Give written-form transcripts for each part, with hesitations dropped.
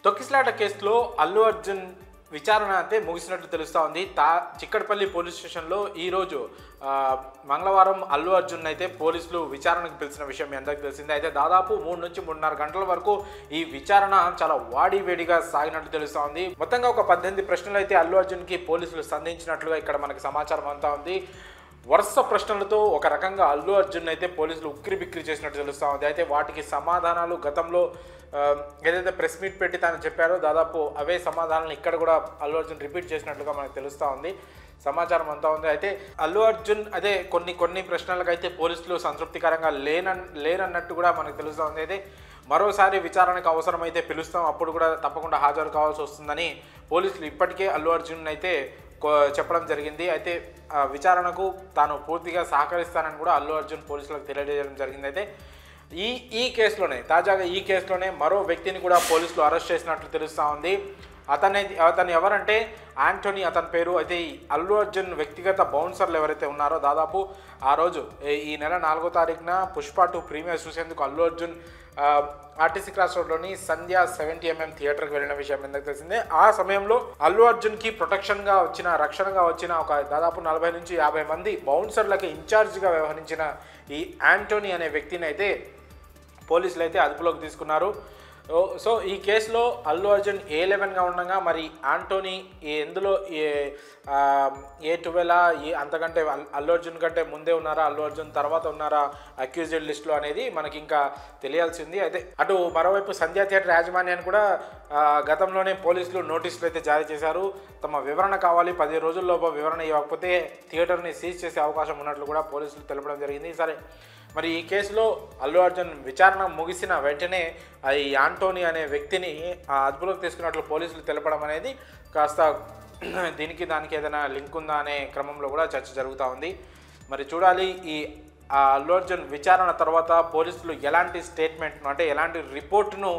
తొక్కిసలాట కేసులో అల్లు అర్జున్ విచారణ అయితే ముగిసినట్లు తెలుస్తూ ఉంది. చిక్కడపల్లి పోలీస్ స్టేషన్లో ఈరోజు మంగళవారం అల్లు అర్జున్ అయితే పోలీసులు విచారణకు పిలిచిన విషయం మీ అందరికీ తెలిసిందే. అయితే దాదాపు 3 నుంచి 3.5 గంటల వరకు ఈ విచారణ చాలా వాడివేడిగా సాగినట్లు తెలుస్తూ ఉంది. మొత్తంగా ఒక 18 ప్రశ్నలు అయితే అల్లు అర్జున్కి పోలీసులు సంధించినట్లుగా ఇక్కడ మనకి సమాచారం అంతా ఉంది. వరుస ప్రశ్నలతో ఒక రకంగా అల్లు అర్జున్ అయితే పోలీసులు ఉక్కిరి బిక్కిరి చేసినట్టు తెలుస్తూ ఉంది. అయితే వాటికి సమాధానాలు గతంలో ఏదైతే ప్రెస్ మీట్ పెట్టి తాను చెప్పారో దాదాపు అవే సమాధానాలను ఇక్కడ కూడా అల్లు అర్జున్ రిపీట్ చేసినట్లుగా మనకు తెలుస్తూ ఉంది. సమాచారం అంతా ఉంది. అయితే అల్లు అర్జున్ అదే కొన్ని ప్రశ్నలకు అయితే పోలీసులు సంతృప్తికరంగా లేరన్నట్టు కూడా మనకు తెలుస్తూ ఉంది. అయితే మరోసారి విచారణకు అవసరమైతే పిలుస్తాం, అప్పుడు కూడా తప్పకుండా హాజరు కావాల్సి వస్తుందని పోలీసులు ఇప్పటికే అల్లు అర్జున్ అయితే చెప్పడం జరిగింది. అయితే విచారణకు తాను పూర్తిగా సహకరిస్తానని కూడా అల్లు అర్జున్ పోలీసులకు తెలియజేయడం జరిగింది. అయితే తాజాగా ఈ కేసులోనే మరో వ్యక్తిని కూడా పోలీసులు అరెస్ట్ చేసినట్లు తెలుస్తూ ఉంది. అతను ఎవరంటే యాంటోనీ అతని పేరు. అయితే అల్లు అర్జున్ వ్యక్తిగత బౌన్సర్లు ఎవరైతే ఉన్నారో దాదాపు ఆ రోజు ఈ నెల 4వ తారీఖున పుష్ప 2 ప్రీమియర్ చూసేందుకు అల్లు అర్జున్ ఆర్టీసీ క్రాస్ రోడ్లోని సంధ్య 70mm థియేటర్కి వెళ్ళిన విషయం ఎందుకు తెలిసిందే. ఆ సమయంలో అల్లు అర్జున్కి రక్షణగా వచ్చిన ఒక దాదాపు 40 నుంచి 50 మంది బౌన్సర్లకి ఇన్ఛార్జిగా వ్యవహరించిన ఈ యాంటోనీ అనే వ్యక్తిని అయితే పోలీసులు అయితే అదుపులోకి తీసుకున్నారు. సో ఈ కేసులో అల్లు అర్జున్ A11గా ఉండగా మరి యాంటోనీ ఎందులో A12 అంతకంటే అల్లు అర్జున్ కంటే ముందే ఉన్నారా, అల్లు అర్జున్ తర్వాత ఉన్నారా అక్యూజ్డ్ లిస్టులో అనేది మనకి ఇంకా తెలియాల్సింది. అయితే అటు మరోవైపు సంధ్యా థియేటర్ యాజమాన్యాన్ని కూడా గతంలోనే పోలీసులు నోటీసులు అయితే జారీ చేశారు. తమ వివరణ కావాలి, 10 రోజుల్లోపు వివరణ ఇవ్వకపోతే థియేటర్ని సీజ్ చేసే అవకాశం ఉన్నట్లు కూడా పోలీసులు తెలపడం జరిగింది. సరే, మరి ఈ కేసులో అల్లు అర్జున్ విచారణ ముగిసిన వెంటనే ఈ యాంటోనీ అనే వ్యక్తిని అదుపులోకి తీసుకున్నట్లు పోలీసులు తెలపడం అనేది కాస్త దానికి ఏదైనా లింక్ ఉందా అనే క్రమంలో కూడా చర్చ జరుగుతూ ఉంది. మరి చూడాలి ఈ అల్లు అర్జున్ విచారణ తర్వాత పోలీసులు ఎలాంటి స్టేట్మెంట్ను అంటే ఎలాంటి రిపోర్టును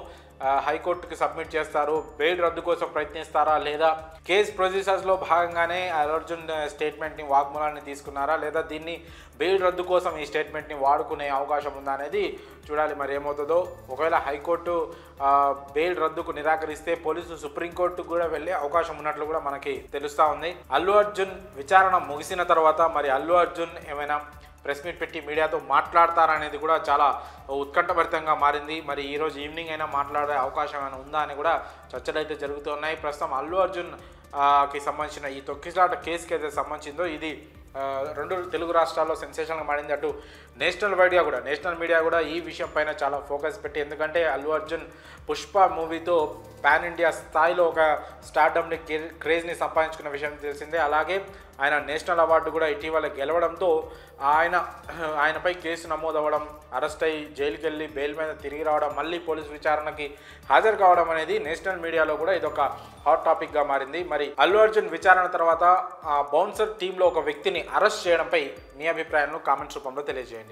హైకోర్టుకి సబ్మిట్ చేస్తారు, బెయిల్ రద్దు కోసం ప్రయత్నిస్తారా లేదా కేసు ప్రొసీజర్స్లో భాగంగానే అల్లు అర్జున్ స్టేట్మెంట్ని వాగ్మూలాన్ని తీసుకున్నారా లేదా దీన్ని బెయిల్ రద్దు కోసం ఈ స్టేట్మెంట్ని వాడుకునే అవకాశం ఉందా అనేది చూడాలి. మరి ఏమవుతుందో. ఒకవేళ హైకోర్టు బెయిల్ రద్దుకు నిరాకరిస్తే పోలీసులు సుప్రీంకోర్టుకు కూడా వెళ్ళే అవకాశం ఉన్నట్లు కూడా మనకి తెలుస్తూ ఉంది. అల్లు అర్జున్ విచారణ ముగిసిన తర్వాత మరి అల్లు అర్జున్ ఏమైనా ప్రెస్ మీట్ పెట్టి మీడియాతో మాట్లాడతారనేది కూడా చాలా ఉత్కంఠభరితంగా మారింది. మరి ఈరోజు ఈవినింగ్ అయినా మాట్లాడే అవకాశం ఏమైనా ఉందా అని కూడా చర్చలు అయితే జరుగుతున్నాయి. ప్రస్తుతం అల్లు అర్జున్ కి సంబంధించిన ఈ తొక్కిసలాట కేసుకి అయితే సంబంధించిందో ఇది 2 తెలుగు రాష్ట్రాల్లో సెన్సేషన్గా మారింది. అటు నేషనల్ మీడియా కూడా ఈ విషయం పైన చాలా ఫోకస్ పెట్టి, ఎందుకంటే అల్లు అర్జున్ పుష్ప మూవీతో పాన్ ఇండియా స్థాయిలో ఒక స్టార్డమ్ని క్రేజ్ని సంపాదించుకున్న విషయం తెలిసిందే. అలాగే ఆయన నేషనల్ అవార్డు కూడా ఇటీవల గెలవడంతో ఆయనపై కేసు నమోదవ్వడం, అరెస్ట్ అయ్యి జైలుకి వెళ్ళి బెయిల్ మీద తిరిగి రావడం, మళ్ళీ పోలీసు విచారణకి హాజరు కావడం అనేది నేషనల్ మీడియాలో కూడా ఇదొక హాట్ టాపిక్గా మారింది. మరి అల్లు అర్జున్ విచారణ తర్వాత ఆ బౌన్సర్ టీంలో ఒక వ్యక్తిని అరెస్ట్ చేయడంపై మీ అభిప్రాయాలను కామెంట్స్ రూపంలో తెలియజేయండి.